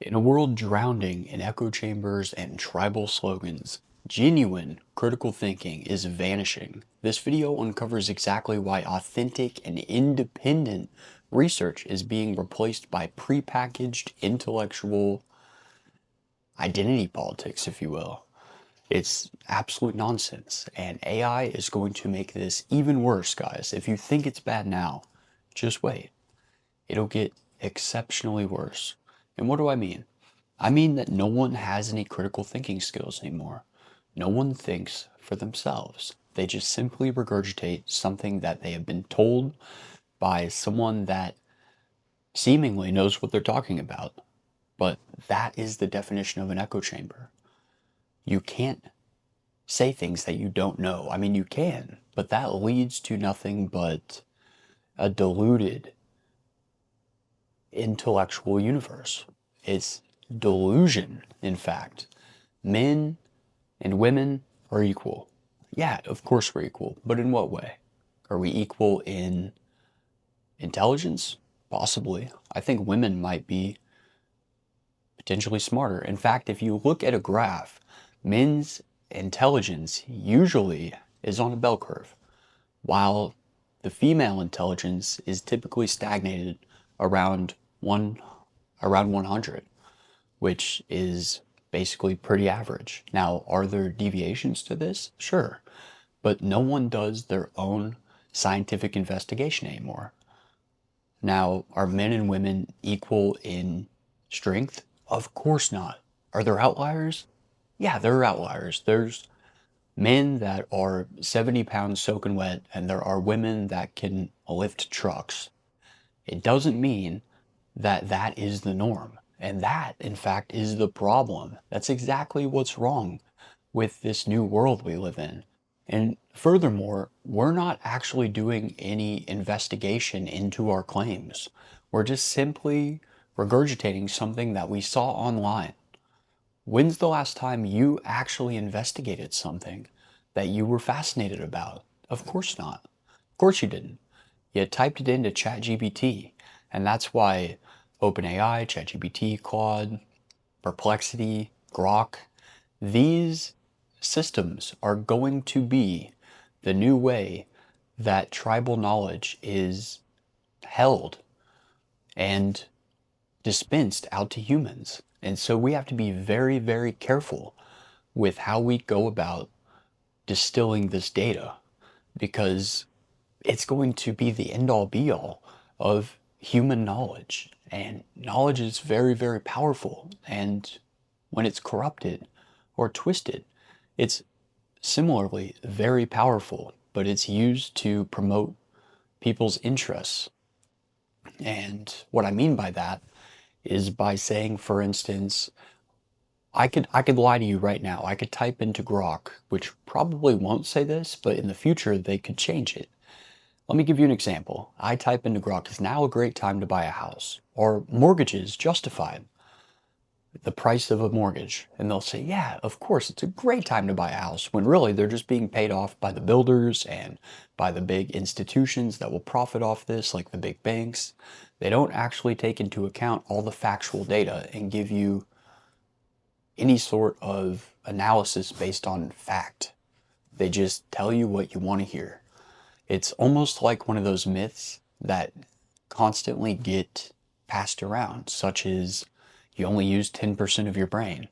In a world drowning in echo chambers and tribal slogans, genuine critical thinking is vanishing. This video uncovers exactly why authentic and independent research is being replaced by prepackaged intellectual identity politics, if you will. It's absolute nonsense, and AI is going to make this even worse, guys. If you think it's bad now, just wait. It'll get exceptionally worse. And what do I mean? I mean that no one has any critical thinking skills anymore. No one thinks for themselves. They just simply regurgitate something that they have been told by someone that seemingly knows what they're talking about. But that is the definition of an echo chamber. You can't say things that you don't know. I mean, you can, but that leads to nothing but a diluted intellectual universe. It's delusion, in fact. Men and women are equal. Yeah, of course we're equal, but in what way? Are we equal in intelligence? Possibly. I think women might be potentially smarter. In fact, if you look at a graph, men's intelligence usually is on a bell curve, while the female intelligence is typically stagnated around 100, which is basically pretty average. Now, are there deviations to this? Sure, but no one does their own scientific investigation anymore. Now, are men and women equal in strength? Of course not. Are there outliers? Yeah, there are outliers. There's men that are 70 pounds soaking wet, and there are women that can lift trucks. It doesn't mean that that is the norm. And that, in fact, is the problem. That's exactly what's wrong with this new world we live in. And furthermore, we're not actually doing any investigation into our claims. We're just simply regurgitating something that we saw online. When's the last time you actually investigated something that you were fascinated about? Of course not. Of course you didn't. You typed it into ChatGPT, and that's why OpenAI, ChatGPT, Claude, Perplexity, Grok, these systems are going to be the new way that tribal knowledge is held and dispensed out to humans. And so we have to be very, very careful with how we go about distilling this data, because it's going to be the end-all be-all of human knowledge. And knowledge is very, very powerful. And when it's corrupted or twisted, it's similarly very powerful, but it's used to promote people's interests. And what I mean by that is by saying, for instance, I could lie to you right now. I could type into Grok, which probably won't say this, but in the future they could change it. Let me give you an example. I type into Grok, is now a great time to buy a house? Or mortgages justified? The price of a mortgage. And they'll say, yeah, of course, it's a great time to buy a house, when really they're just being paid off by the builders and by the big institutions that will profit off this, like the big banks. They don't actually take into account all the factual data and give you any sort of analysis based on fact. They just tell you what you want to hear. It's almost like one of those myths that constantly get passed around, such as you only use 10% of your brain.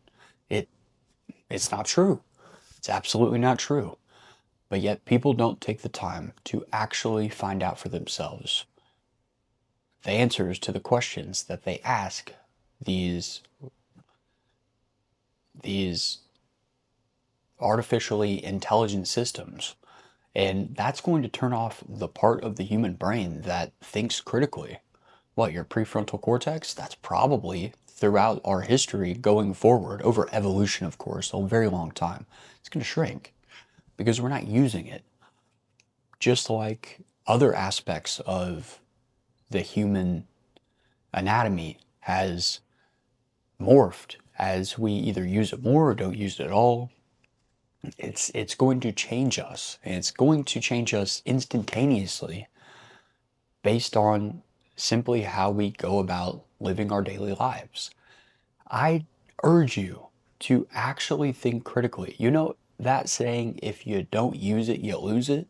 It's not true. It's absolutely not true. But yet people don't take the time to actually find out for themselves the answers to the questions that they ask these artificially intelligent systems. And that's going to turn off the part of the human brain that thinks critically. What, your prefrontal cortex? That's probably, throughout our history going forward, over evolution of course, a very long time, it's going to shrink because we're not using it. Just like other aspects of the human anatomy has morphed as we either use it more or don't use it at all. It's going to change us, and it's going to change us instantaneously based on simply how we go about living our daily lives. I urge you to actually think critically. You know that saying, if you don't use it, you lose it?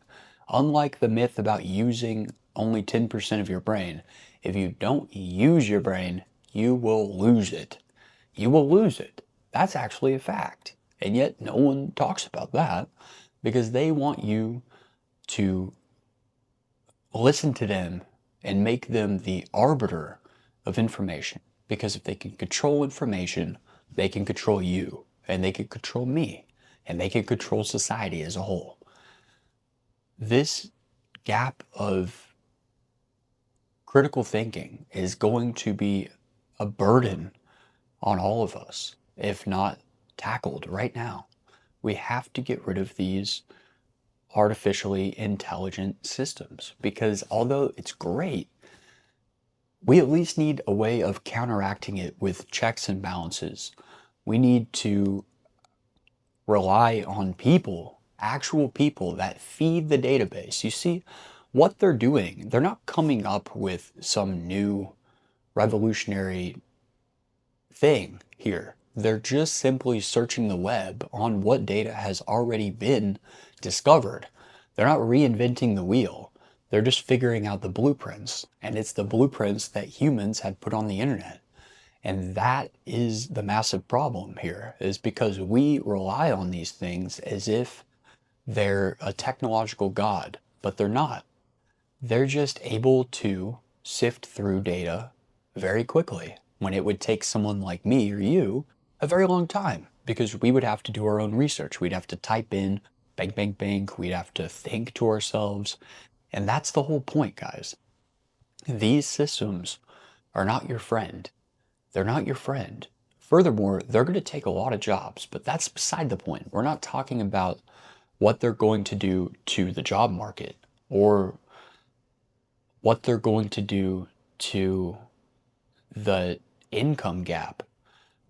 Unlike the myth about using only 10% of your brain, if you don't use your brain, you will lose it. You will lose it. That's actually a fact. And yet no one talks about that because they want you to listen to them and make them the arbiter of information. Because if they can control information, they can control you, and they can control me, and they can control society as a whole. This gap of critical thinking is going to be a burden on all of us, if not tackled right now. We have to get rid of these artificially intelligent systems because although it's great, we at least need a way of counteracting it with checks and balances. We need to rely on people, actual people that feed the database. You see, what they're doing, they're not coming up with some new revolutionary thing here. They're just simply searching the web on what data has already been discovered. They're not reinventing the wheel. They're just figuring out the blueprints. And it's the blueprints that humans had put on the internet. And that is the massive problem here, is because we rely on these things as if they're a technological god, but they're not. They're just able to sift through data very quickly when it would take someone like me or you a very long time because we would have to do our own research. We'd have to type in bang, bang, bang. We'd have to think to ourselves. And that's the whole point, guys. These systems are not your friend. They're not your friend. Furthermore, they're going to take a lot of jobs, but that's beside the point. We're not talking about what they're going to do to the job market or what they're going to do to the income gap.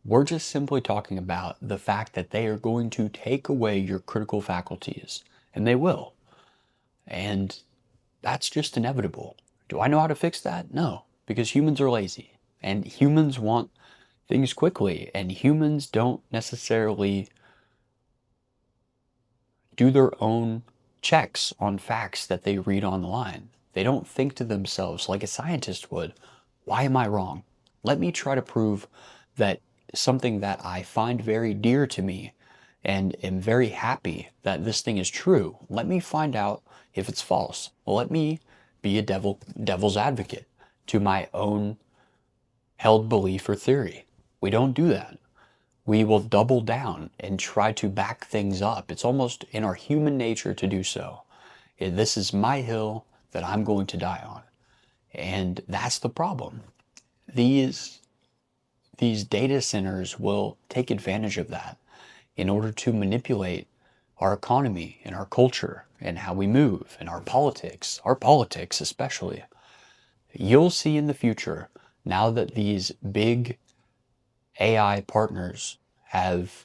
We're just simply talking about the fact that they are going to take away your critical faculties, and they will. And that's just inevitable. Do I know how to fix that? No, because humans are lazy, and humans want things quickly, and humans don't necessarily do their own checks on facts that they read online. They don't think to themselves like a scientist would. Why am I wrong? Let me try to prove that something that I find very dear to me and am very happy that this thing is true. Let me find out if it's false. Let me be a devil's advocate to my own held belief or theory. We don't do that. We will double down and try to back things up. It's almost in our human nature to do so. This is my hill that I'm going to die on. And that's the problem. These data centers will take advantage of that in order to manipulate our economy and our culture and how we move and our politics especially. You'll see in the future, now that these big AI partners have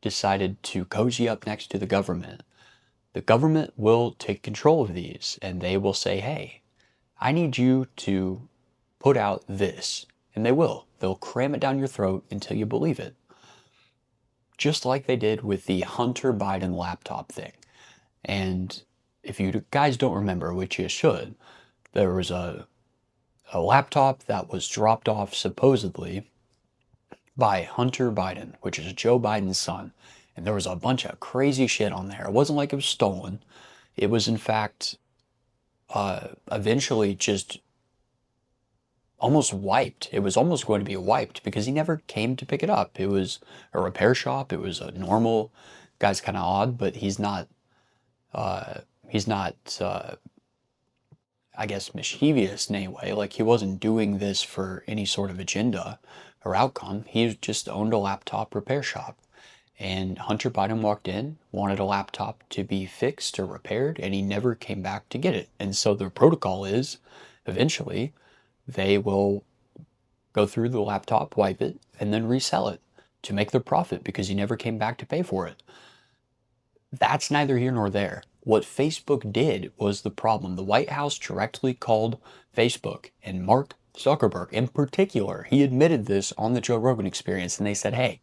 decided to cozy up next to the government will take control of these and they will say, hey, I need you to put out this. And they will. They'll cram it down your throat until you believe it. Just like they did with the Hunter Biden laptop thing. And if you guys don't remember, which you should, there was a laptop that was dropped off supposedly by Hunter Biden, which is Joe Biden's son. And there was a bunch of crazy shit on there. It wasn't like it was stolen. It was in fact eventually just almost wiped. It was almost going to be wiped because he never came to pick it up. It was a repair shop. It was a normal guy's kind of odd, but he's not I guess mischievous in any way. Like he wasn't doing this for any sort of agenda or outcome. He just owned a laptop repair shop. And Hunter Biden walked in, wanted a laptop to be fixed or repaired, and he never came back to get it. And so the protocol is eventually they will go through the laptop, wipe it, and then resell it to make their profit because he never came back to pay for it. That's neither here nor there. What Facebook did was the problem. The White House directly called Facebook and Mark Zuckerberg in particular, he admitted this on the Joe Rogan Experience, and they said, hey,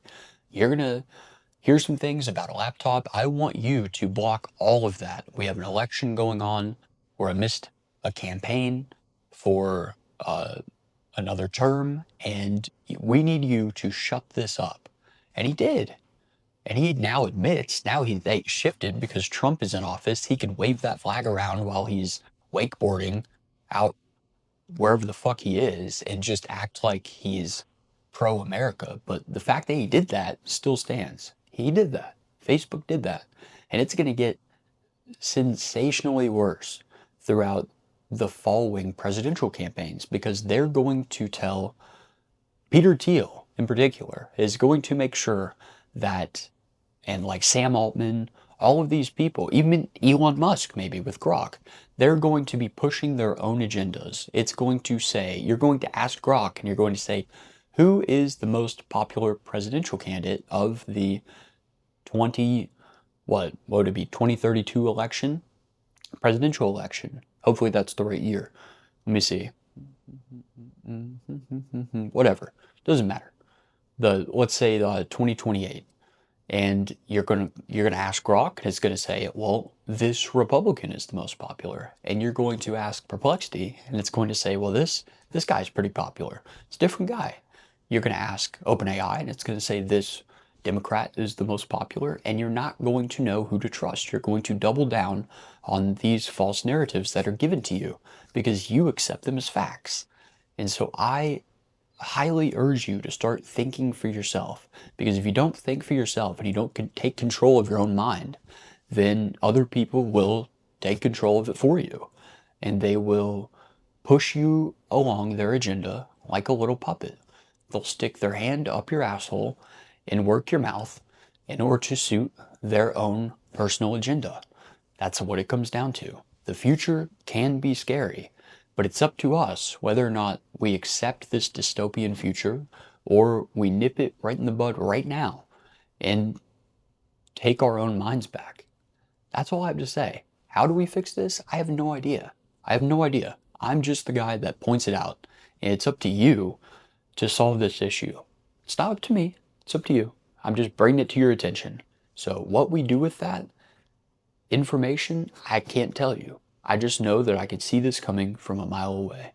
you're gonna here's some things about a laptop. I want you to block all of that. We have an election going on, or I missed a campaign for another term, and we need you to shut this up. And he did. And he now admits, they shifted because Trump is in office. He can wave that flag around while he's wakeboarding out wherever the fuck he is and just act like he's pro America. But the fact that he did that still stands. He did that. Facebook did that. And it's going to get sensationally worse throughout the following presidential campaigns because they're going to tell Peter Thiel in particular is going to make sure that, and like Sam Altman, all of these people, even Elon Musk maybe with Grok, they're going to be pushing their own agendas. It's going to say, you're going to ask Grok and you're going to say, who is the most popular presidential candidate of the 2032 election? Presidential election. Hopefully that's the right year. Let me see. Whatever. Doesn't matter. Let's say 2028. And you're gonna ask Grok, and it's gonna say, well, this Republican is the most popular. And you're going to ask Perplexity, and it's going to say, well, this guy's pretty popular. It's a different guy. You're gonna ask OpenAI, and it's gonna say this Democrat is the most popular, and you're not going to know who to trust. You're going to double down on these false narratives that are given to you because you accept them as facts. And so I highly urge you to start thinking for yourself, because if you don't think for yourself and you don't take control of your own mind, then other people will take control of it for you, and they will push you along their agenda like a little puppet. They'll stick their hand up your asshole and work your mouth in order to suit their own personal agenda. That's what it comes down to. The future can be scary, but it's up to us whether or not we accept this dystopian future or we nip it right in the bud right now and take our own minds back. That's all I have to say. How do we fix this? I have no idea. I have no idea. I'm just the guy that points it out. And it's up to you to solve this issue. It's not up to me. It's up to you. I'm just bringing it to your attention. So what we do with that information, I can't tell you. I just know that I could see this coming from a mile away.